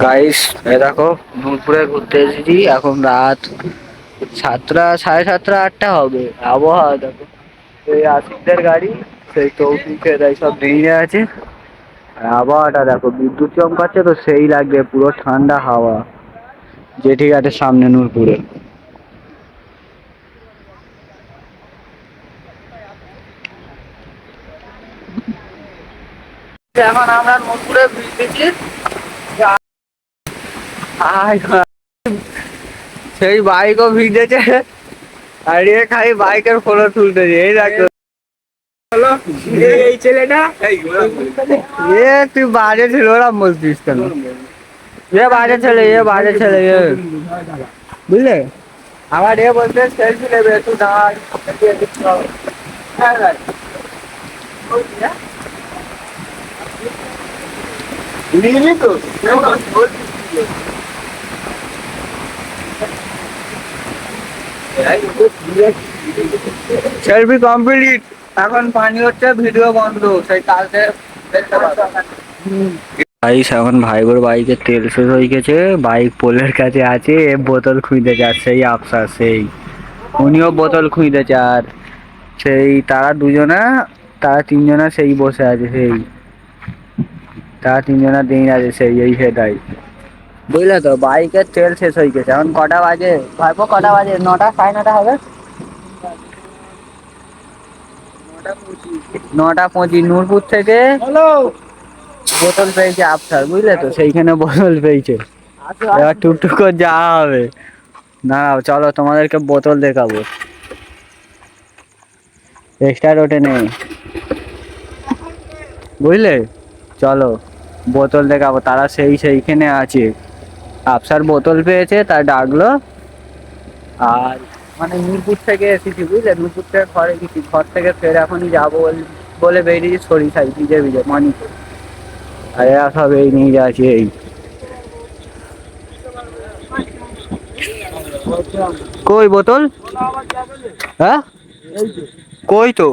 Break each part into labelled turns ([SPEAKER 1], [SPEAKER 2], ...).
[SPEAKER 1] Guys, এ দেখো নূরপুরে ঘুরতে এসেছি। এখন রাত 7টা, সাড়ে 7টা 8টা হবে। আবহাওয়া দেখো, সেই আশিকদের গাড়ি, সেই তৌফিকের সব বেরিয়ে আছে। আর আবহাওয়াটা দেখো, বিদ্যুৎ চমকাচ্ছে তো সেই লাগবে, পুরো ঠান্ডা হাওয়া। জেঠি ঘাটের সামনে নূরপুরে। এখন আমরা নূরপুরে ভিজতেছি। সেই বাইকও ভিজেছে, আর এ খালি বাইকের ফটো তুলতেছে। এই দেখো এই ছেলেটা, তুই বাজে ছিল, ওরা বলছিস কেন? এ বাজে ছেলে, এ বাজে ছেলে, বুঝলে? আমার এ বলতে সেলফি নেবে, তুই দাঁড় নিবি তো। Selfie complete. এখন পানি হচ্ছে, ভিডিও বন্ধ। সেই কালকে দেখতে পাবো। গাইস, এখন ভাইবোর বাইকে তেল শেষ হয়ে গেছে, বাইক পোলের কাছে আছে, এ বোতল খুঁজতেছে। আর সেই আফসার, সেই উনিও বোতল খুঁজতেছে। আর সেই তারা দুজনা, তারা তিনজনা সেই বসে আছে, সেই তারা তিনজনা দিন আছে, সেই এই সেটাই, বুঝলে তো? বাইকের তেল শেষ হয়ে গেছে। এখন কটা বাজে ভাইপো, কটা বাজে? 9টা, সাড়ে 9টা হবে। 9টা 25। নূরপুর থেকে বোতল পেয়েছে আফসার, বুঝলে তো? সেইখানে বোতল পেয়েছে। এবার টুকটুক করে যাওয়া হবে। দাঁড়াও, চলো তোমাদেরকে বোতল দেখাবো। এক্সট্রা রোডে নেই, বুঝলে? চলো বোতল দেখাবো। তারা সেইখানে আছে। আফসার বোতল পেয়েছে, তার ডাকলো। আর মানে নূরপুর থেকে এসেছি, বুঝলে? নূরপুর থেকে ঘরে গেছি, ঘর থেকে ফের এখনই যাবো বলে বেরিয়েছি সরিষাই, ভিজে ভিজে মানিকে। আর এরা সব এই নিয়ে যাচ্ছে। এই কই বোতল? হ্যাঁ, কই তো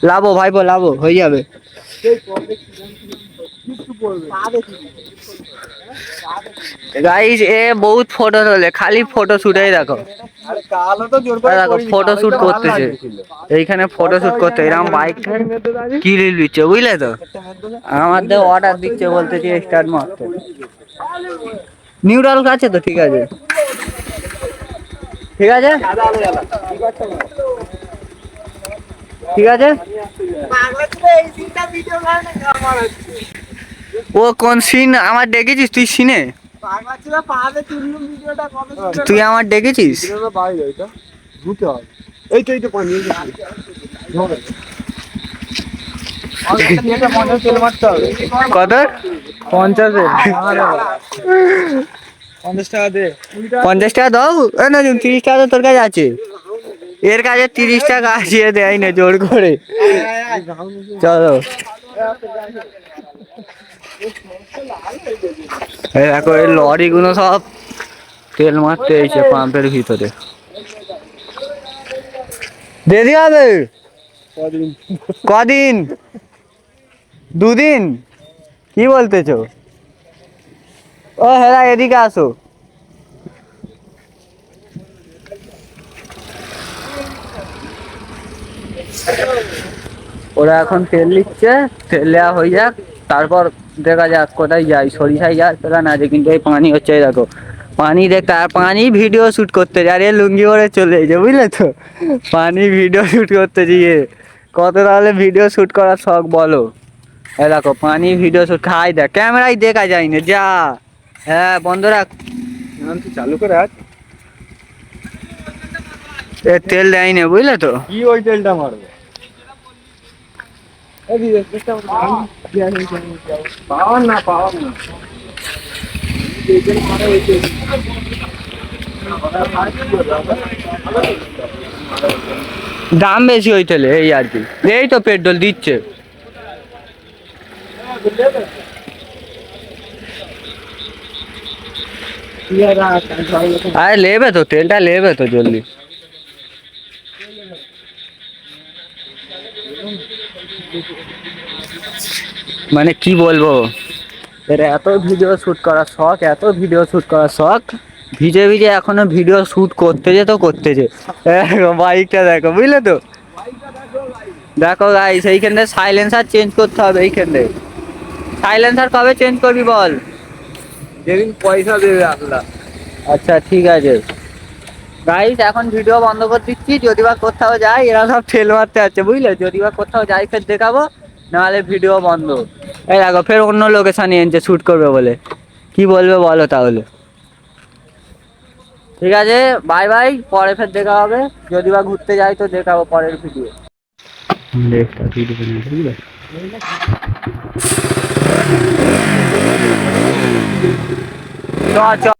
[SPEAKER 1] লাভো ভাইপো, লাভো হয়ে যাবে। গাইস, এ বহুত ফটো তোলে, খালি ফটো শুটে। দেখো দেখো, ফটো শুট করতেছে এইখানে, ফটো শুট করতে। এরকম বাইক কি দিচ্ছে, বুঝলে তো? আমাদের অর্ডার দিচ্ছে, বলতেছি স্টার্ট মারতে। নিউট্রাল আছে তো, ঠিক আছে, ঠিক আছে, ঠিক আছে। ও কোন সিন আমার দেখেছিস তুই? সিনে তুই আমার দেখেছিস? কত? 50-এ? 50 টাকা দে। 50 টাকা দাও না, 30 টাকা তোর কাছে আছে। এর কাছে 30 টাকা আছে, দেয় না জোর করে। চলো, দেখো এই লরি গুলো সব তেল মারতে এসে পাম্পের ভিতরে। দেরি হবে কদিন? 2 দিন? কি বলতেছো? ও হ্যাঁ, এদিকে আসো। ওরা এখন তেল নিচ্ছে, তেল নেওয়া হয়ে যাক, তারপর দেখা যাক কোথায় যাই। সরিষায় যাওয়ার প্ল্যান আছে, কিন্তু এই পানি হচ্ছে, দেখো পানি দেখতে। আর পানি ভিডিও শুট করতে যায়, আর লুঙ্গি পরে চলে এসেছে, বুঝলে তো? পানি ভিডিও শুট করতে গিয়ে কত তাহলে ভিডিও শুট করার শখ বলো? এ দেখো পানি ভিডিও শুট, খাই দেখ, ক্যামেরায় দেখা যায় না যা। হ্যাঁ বন্ধ রাখ, চালু করে আজ। এ তেল দেয় না, বুঝলে তো? কি ওই তেলটা মারবে? পাওয়ার না, পাওয়ার না, দাম বেশি ওই তেলে, এই আর কি। এই তো পেট্রোল দিচ্ছে। আরে লেবে তো, তেলটা লেবে তো জলদি। মানে কি বলবো, এর এত ভিডিও শুট করার শখ, এত ভিডিও শুট করার শখ, ভিজে ভিজে এখনো ভিডিও শুট করতেছে তো করতেছে। বাইকটা দেখো, বুঝলে তো? দেখো গাইস, এইখানে সাইলেন্সার চেঞ্জ করতে হবে। এইখানে সাইলেন্সার কবে চেঞ্জ করবি বল?
[SPEAKER 2] যেদিন পয়সা দেবে আল্লাহ।
[SPEAKER 1] আচ্ছা ঠিক আছে গাইস, এখন ভিডিও বন্ধ করে দিচ্ছি। যদি বা কোথাও যাই, এরা সব ফেল মারতে আছে বুঝলে। যদি বা কোথাও যাই ফের দেখাবো, নাহলে ভিডিও বন্ধ। এই দেখো ফের অন্য লোকেশনে এনেছে শুট করবে বলে। কি বলবে বলো তাহলে? ঠিক আছে, বাই বাই, পরে ফের দেখা হবে। যদি বা ঘুরতে যাই তো দেখাবো পরের ভিডিও। চ চ।